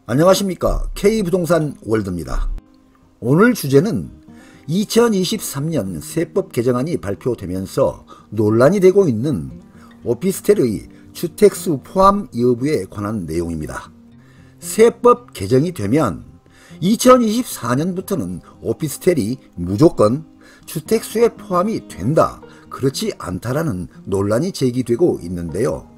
안녕하십니까. K부동산 월드입니다. 오늘 주제는 2023년 세법 개정안이 발표되면서 논란이 되고 있는 오피스텔의 주택수 포함 여부에 관한 내용입니다. 세법 개정이 되면 2024년부터는 오피스텔이 무조건 주택수에 포함이 된다, 그렇지 않다라는 논란이 제기되고 있는데요.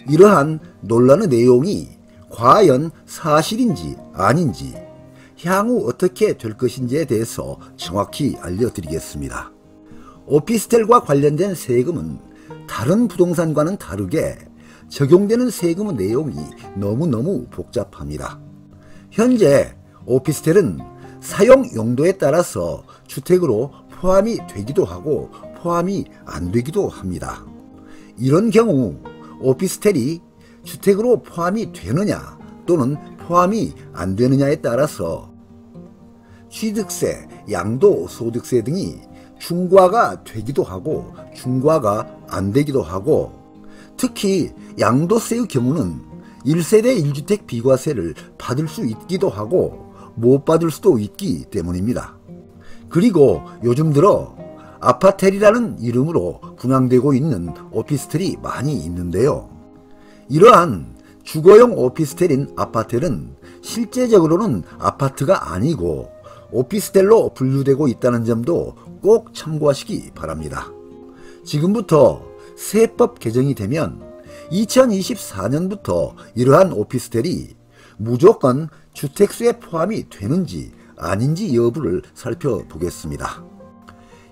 이러한 논란의 내용이 과연 사실인지 아닌지, 향후 어떻게 될 것인지에 대해서 정확히 알려드리겠습니다. 오피스텔과 관련된 세금은 다른 부동산과는 다르게 적용되는 세금의 내용이 너무너무 복잡합니다. 현재 오피스텔은 사용 용도에 따라서 주택으로 포함이 되기도 하고 포함이 안 되기도 합니다. 이런 경우 오피스텔이 주택으로 포함이 되느냐 또는 포함이 안 되느냐에 따라서 취득세, 양도소득세 등이 중과가 되기도 하고 중과가 안 되기도 하고, 특히 양도세의 경우는 1세대 1주택 비과세를 받을 수 있기도 하고 못 받을 수도 있기 때문입니다. 그리고 요즘 들어 아파텔이라는 이름으로 분양되고 있는 오피스텔이 많이 있는데요. 이러한 주거용 오피스텔인 아파텔은 실제적으로는 아파트가 아니고 오피스텔로 분류되고 있다는 점도 꼭 참고하시기 바랍니다. 지금부터 세법 개정이 되면 2024년부터 이러한 오피스텔이 무조건 주택수에 포함이 되는지 아닌지 여부를 살펴보겠습니다.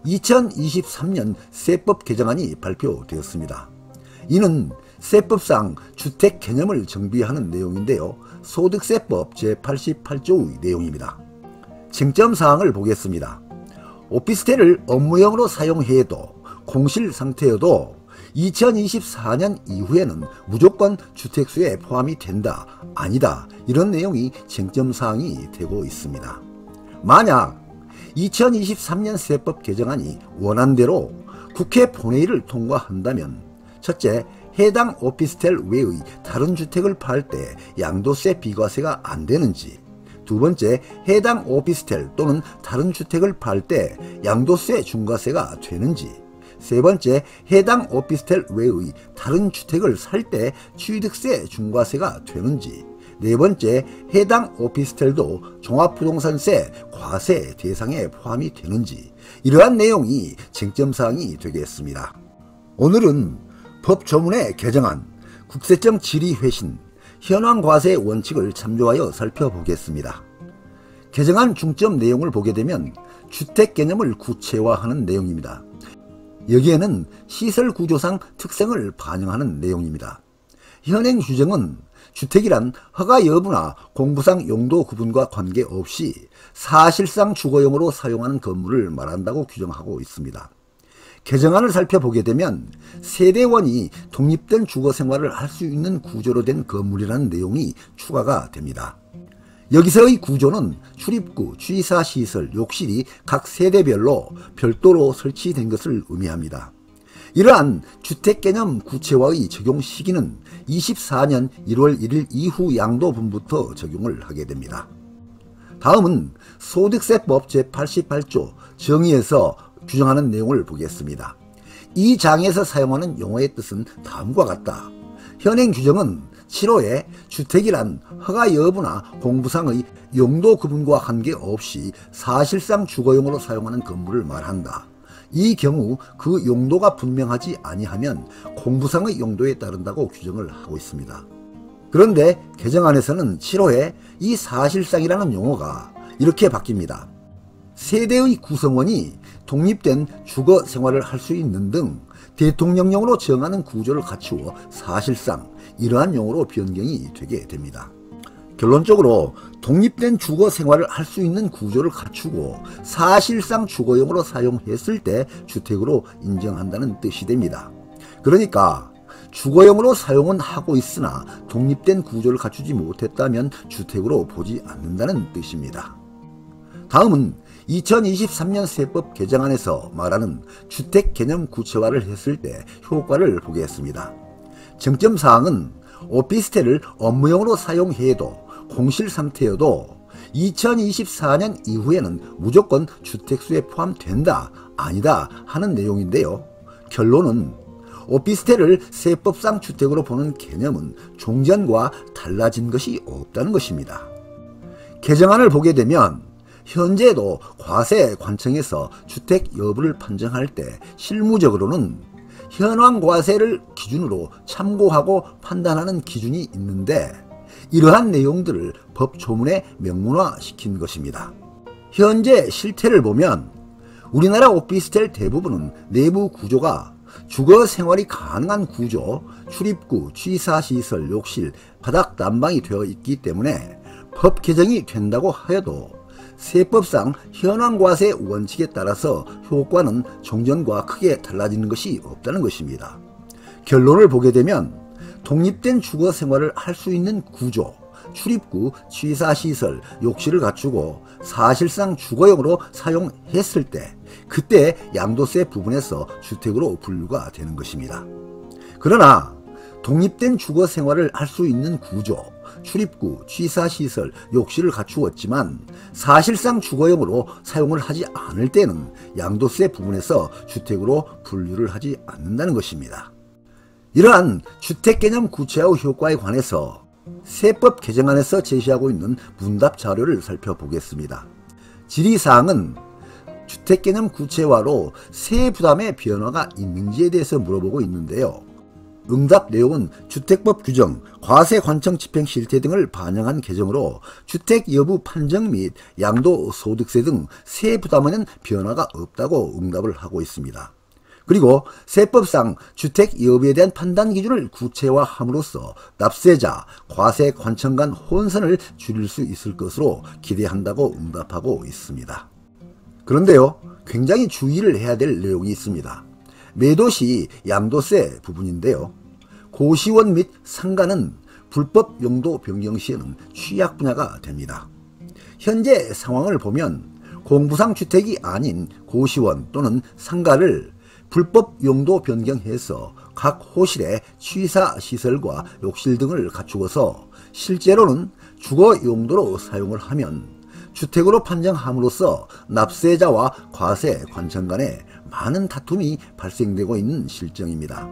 2023년 세법 개정안이 발표되었습니다. 이는 세법상 주택 개념을 정비하는 내용인데요. 소득세법 제88조의 내용입니다. 쟁점사항을 보겠습니다. 오피스텔을 업무용으로 사용해도 공실 상태여도 2024년 이후에는 무조건 주택수에 포함이 된다, 아니다, 이런 내용이 쟁점사항이 되고 있습니다. 만약 2023년 세법 개정안이 원안대로 국회 본회의를 통과한다면, 첫째, 해당 오피스텔 외의 다른 주택을 팔 때 양도세 비과세가 안 되는지, 두 번째, 해당 오피스텔 또는 다른 주택을 팔 때 양도세 중과세가 되는지, 세 번째, 해당 오피스텔 외의 다른 주택을 살 때 취득세 중과세가 되는지, 네 번째, 해당 오피스텔도 종합부동산세 과세 대상에 포함이 되는지, 이러한 내용이 쟁점사항이 되겠습니다. 오늘은 법조문의 개정안, 국세청 질의회신, 현황과세 원칙을 참조하여 살펴보겠습니다. 개정안 중점 내용을 보게 되면 주택 개념을 구체화하는 내용입니다. 여기에는 시설구조상 특성을 반영하는 내용입니다. 현행 규정은 주택이란 허가 여부나 공부상 용도 구분과 관계없이 사실상 주거용으로 사용하는 건물을 말한다고 규정하고 있습니다. 개정안을 살펴보게 되면 세대원이 독립된 주거생활을 할 수 있는 구조로 된 건물이라는 내용이 추가가 됩니다. 여기서의 구조는 출입구, 취사시설, 욕실이 각 세대별로 별도로 설치된 것을 의미합니다. 이러한 주택개념 구체화의 적용 시기는 24년 1월 1일 이후 양도분부터 적용을 하게 됩니다. 다음은 소득세법 제88조 정의에서 규정하는 내용을 보겠습니다. 이 장에서 사용하는 용어의 뜻은 다음과 같다. 현행 규정은 7호에 주택이란 허가 여부나 공부상의 용도 구분과 관계없이 사실상 주거용으로 사용하는 건물을 말한다. 이 경우 그 용도가 분명하지 아니하면 공부상의 용도에 따른다고 규정을 하고 있습니다. 그런데 개정안에서는 7호에 이 사실상이라는 용어가 이렇게 바뀝니다. 세대의 구성원이 독립된 주거 생활을 할 수 있는 등 대통령령으로 정하는 구조를 갖추어 사실상 이러한 용어로 변경이 되게 됩니다. 결론적으로 독립된 주거 생활을 할 수 있는 구조를 갖추고 사실상 주거용으로 사용했을 때 주택으로 인정한다는 뜻이 됩니다. 그러니까 주거용으로 사용은 하고 있으나 독립된 구조를 갖추지 못했다면 주택으로 보지 않는다는 뜻입니다. 다음은 2023년 세법 개정안에서 말하는 주택 개념 구체화를 했을 때 효과를 보겠습니다. 쟁점사항은 오피스텔을 업무용으로 사용해도 공실 상태여도 2024년 이후에는 무조건 주택수에 포함된다 아니다 하는 내용인데요. 결론은 오피스텔을 세법상 주택으로 보는 개념은 종전과 달라진 것이 없다는 것입니다. 개정안을 보게 되면 현재도 과세 관청에서 주택 여부를 판정할 때 실무적으로는 현황 과세를 기준으로 참고하고 판단하는 기준이 있는데 이러한 내용들을 법 조문에 명문화시킨 것입니다. 현재 실태를 보면 우리나라 오피스텔 대부분은 내부 구조가 주거 생활이 가능한 구조, 출입구, 취사시설, 욕실, 바닥 난방이 되어 있기 때문에 법 개정이 된다고 하여도 세법상 현황과세 원칙에 따라서 효과는 종전과 크게 달라지는 것이 없다는 것입니다. 결론을 보게 되면 독립된 주거 생활을 할 수 있는 구조, 출입구, 취사시설, 욕실을 갖추고 사실상 주거용으로 사용했을 때 그때 양도세 부분에서 주택으로 분류가 되는 것입니다. 그러나 독립된 주거 생활을 할 수 있는 구조, 출입구, 취사시설, 욕실을 갖추었지만 사실상 주거용으로 사용을 하지 않을 때는 양도세 부분에서 주택으로 분류를 하지 않는다는 것입니다. 이러한 주택개념 구체화 효과에 관해서 세법 개정안에서 제시하고 있는 문답 자료를 살펴보겠습니다. 질의사항은 주택개념 구체화로 세액 부담의 변화가 있는지에 대해서 물어보고 있는데요. 응답 내용은 주택법 규정, 과세 관청 집행 실태 등을 반영한 개정으로 주택 여부 판정 및 양도소득세 등 세액 부담에는 변화가 없다고 응답을 하고 있습니다. 그리고 세법상 주택 여부에 대한 판단 기준을 구체화함으로써 납세자, 과세 관청 간 혼선을 줄일 수 있을 것으로 기대한다고 응답하고 있습니다. 그런데요, 굉장히 주의를 해야 될 내용이 있습니다. 매도시 양도세 부분인데요. 고시원 및 상가는 불법 용도 변경 시에는 취약 분야가 됩니다. 현재 상황을 보면 공부상 주택이 아닌 고시원 또는 상가를 불법 용도 변경해서 각 호실에 취사시설과 욕실 등을 갖추어서 실제로는 주거 용도로 사용을 하면 주택으로 판정함으로써 납세자와 과세 관청 간에 많은 다툼이 발생되고 있는 실정입니다.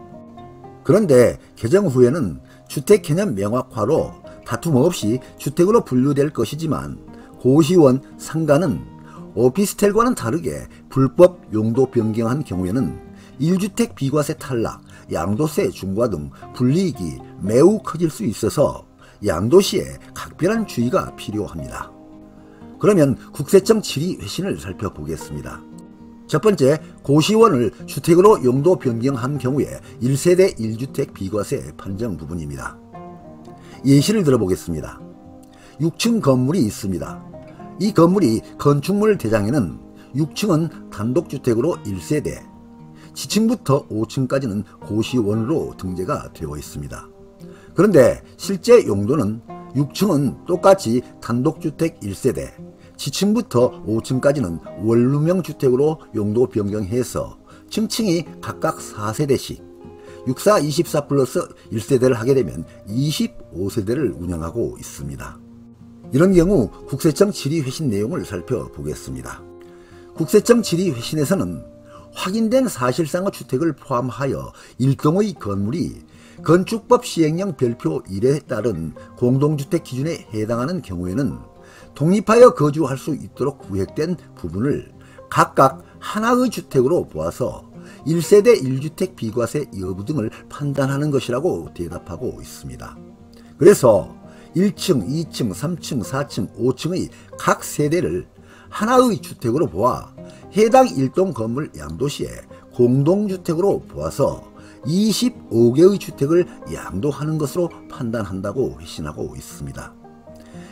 그런데 개정 후에는 주택개념 명확화로 다툼 없이 주택으로 분류될 것이지만 고시원, 상가는 오피스텔과는 다르게 불법 용도 변경한 경우에는 1주택 비과세 탈락, 양도세 중과 등 불이익이 매우 커질 수 있어서 양도시에 각별한 주의가 필요합니다. 그러면 국세청 질의 회신을 살펴보겠습니다. 첫 번째, 고시원을 주택으로 용도 변경한 경우에 1세대 1주택 비과세 판정 부분입니다. 예시를 들어보겠습니다. 6층 건물이 있습니다. 이 건물이 건축물 대장에는 6층은 단독주택으로 1세대, 지층부터 5층까지는 고시원으로 등재가 되어 있습니다. 그런데 실제 용도는 6층은 똑같이 단독주택 1세대, 지층부터 5층까지는 원룸형 주택으로 용도 변경해서 층층이 각각 4세대씩 64, 24 플러스 1세대를 하게 되면 25세대를 운영하고 있습니다. 이런 경우 국세청 질의회신 내용을 살펴보겠습니다. 국세청 질의회신에서는 확인된 사실상의 주택을 포함하여 일동의 건물이 건축법 시행령 별표 1에 따른 공동주택 기준에 해당하는 경우에는 독립하여 거주할 수 있도록 구획된 부분을 각각 하나의 주택으로 보아서 1세대 1주택 비과세 여부 등을 판단하는 것이라고 대답하고 있습니다. 그래서 1층, 2층, 3층, 4층, 5층의 각 세대를 하나의 주택으로 보아 해당 일동 건물 양도시에 공동주택으로 보아서 25개의 주택을 양도하는 것으로 판단한다고 회신하고 있습니다.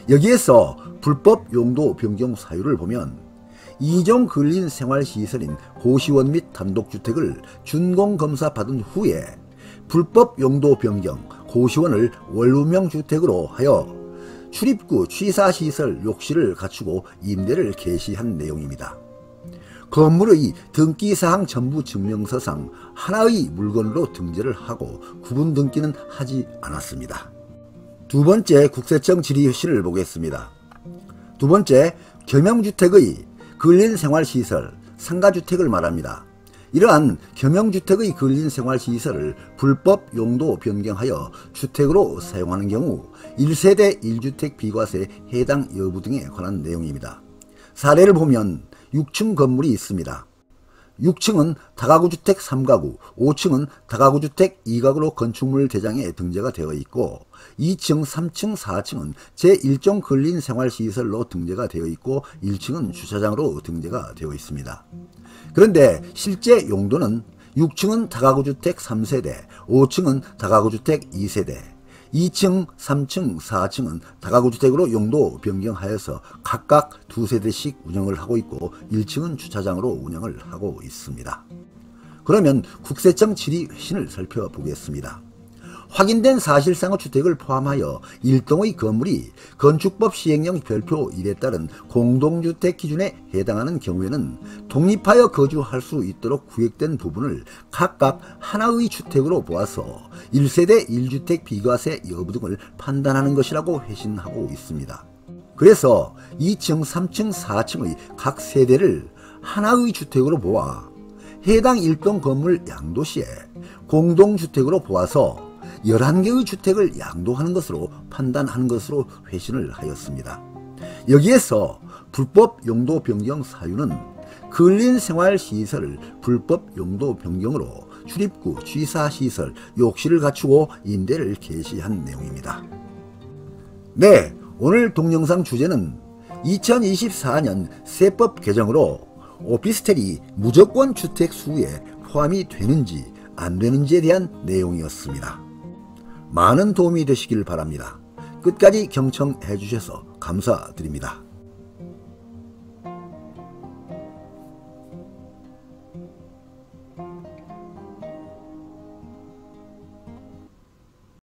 여기에서 불법 용도 변경 사유를 보면 2종 근린 생활시설인 고시원 및 단독주택을 준공검사 받은 후에 불법 용도 변경 고시원을 원룸형 주택으로 하여 출입구, 취사시설, 욕실을 갖추고 임대를 개시한 내용입니다. 건물의 등기사항 전부 증명서상 하나의 물건으로 등재를 하고 구분 등기는 하지 않았습니다. 두 번째 국세청 질의효신을 보겠습니다. 두 번째, 겸용주택의 근린생활시설, 상가주택을 말합니다. 이러한 겸용주택의 근린생활시설을 불법 용도 변경하여 주택으로 사용하는 경우 1세대 1주택 비과세 해당 여부 등에 관한 내용입니다. 사례를 보면 6층 건물이 있습니다. 6층은 다가구주택 3가구, 5층은 다가구주택 2가구로 건축물 대장에 등재가 되어 있고 2층, 3층, 4층은 제1종 근린생활시설로 등재가 되어 있고 1층은 주차장으로 등재가 되어 있습니다. 그런데 실제 용도는 6층은 다가구주택 3세대, 5층은 다가구주택 2세대, 2층, 3층, 4층은 다가구주택으로 용도 변경하여서 각각 2세대씩 운영을 하고 있고 1층은 주차장으로 운영을 하고 있습니다. 그러면 국세청 질의회신을 살펴보겠습니다. 확인된 사실상의 주택을 포함하여 일동의 건물이 건축법 시행령 별표 1에 따른 공동주택 기준에 해당하는 경우에는 독립하여 거주할 수 있도록 구획된 부분을 각각 하나의 주택으로 보아서 1세대 1주택 비과세 여부 등을 판단하는 것이라고 회신하고 있습니다. 그래서 2층, 3층, 4층의 각 세대를 하나의 주택으로 보아 해당 일동 건물 양도시에 공동주택으로 보아서 11개의 주택을 양도하는 것으로 판단한 것으로 회신을 하였습니다. 여기에서 불법 용도 변경 사유는 근린생활시설을 불법 용도 변경으로 출입구, 취사시설, 욕실을 갖추고 임대를 개시한 내용입니다. 네, 오늘 동영상 주제는 2024년 세법 개정으로 오피스텔이 무조건 주택 수에 포함이 되는지 안 되는지에 대한 내용이었습니다. 많은 도움이 되시길 바랍니다. 끝까지 경청해 주셔서 감사드립니다.